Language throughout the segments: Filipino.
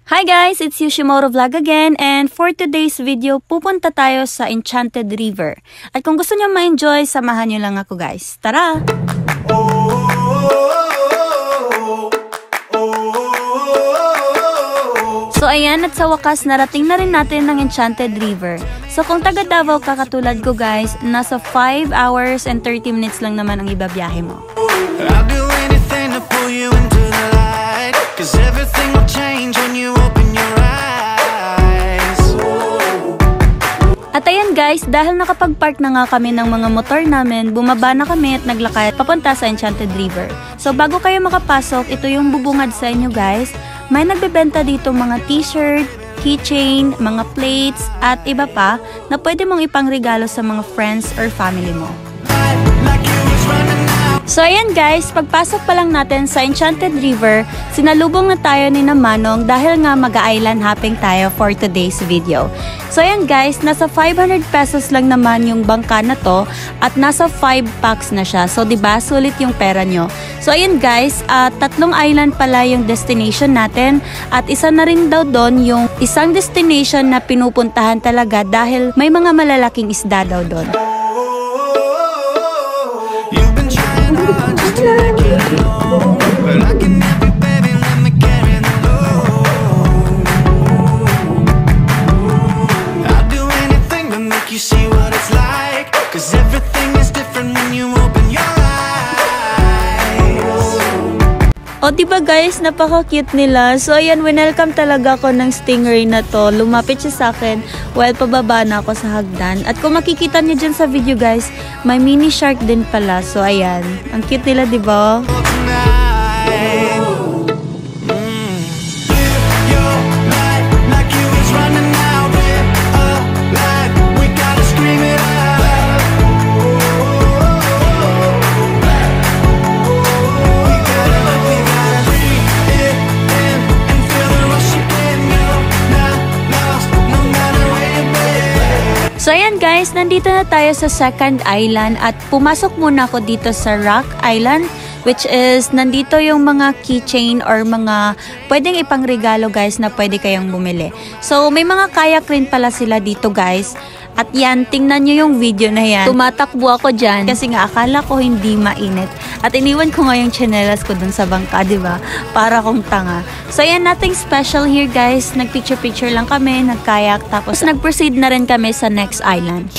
Hi guys, it's Yoshimoto Vlog again, and for today's video, pupunta tayo sa Enchanted River. At kung gusto nyo ma-enjoy, samahan nyo lang ako guys. Tara! So ayan, at sa wakas, narating na rin natin ng Enchanted River. So kung taga Davao ka katulad ko guys, nasa 5 hours and 30 minutes lang naman ang ibabiyahe mo. I'll do anything to pull you into the light, 'cause everything will change when you open your eyes. At ayan guys, dahil nakapag-park na nga kami ng mga motor namin, bumaba na kami at naglakad papunta sa Enchanted River. So bago kayo makapasok, ito yung bubungad sa inyo guys. May nagbebenta dito mga t-shirt, keychain, mga plates, at iba pa na pwede mong ipangregalo sa mga friends or family mo. So ayan guys, pagpasok pa lang natin sa Enchanted River, sinalubong na tayo ni Manong dahil nga mag-island hopping tayo for today's video. So ayan guys, nasa 500 pesos lang naman yung bangka na to at nasa 5 packs na siya. So diba, sulit yung pera nyo. So ayan guys, 3 island pala yung destination natin at isa na rin daw doon yung isang destination na pinupuntahan talaga dahil may mga malalaking isda daw doon. O diba guys, napaka-cute nila. So ayan, winelcome talaga ako ng stingray na to. Lumapit siya sa akin while pababa na ako sa hagdan. At kung makikita niyo dyan sa video guys, may mini shark din pala. So ayan, ang cute nila diba? So ayan guys, nandito na tayo sa second island at pumasok muna ako dito sa Rock Island, which is nandito yung mga keychain or mga pwedeng ipangregalo guys na pwede kayong bumili. So may mga kayak rin pala sila dito guys. At yan, tingnan nyo yung video na yan. Tumatakbo ako dyan kasi nga akala ko hindi mainit. At iniwan ko nga yung tsinelas ko dun sa bangka, diba? Para kong tanga. So yan, nothing special here guys. Nagpicture-picture lang kami, nagkayak. Tapos nag-proceed na rin kami sa next island.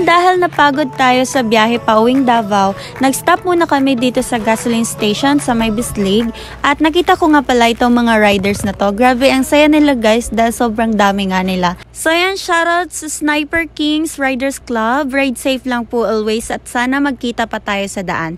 Dahil napagod tayo sa biyahe pauwing Davao, nag-stop muna kami dito sa gasoline station sa may Bislig at nakita ko nga pala itong mga riders na to. Grabe, ang saya nila guys dahil sobrang dami nga nila. So yan, shoutout sa Sniper Kings Riders Club. Ride safe lang po always at sana magkita pa tayo sa daan.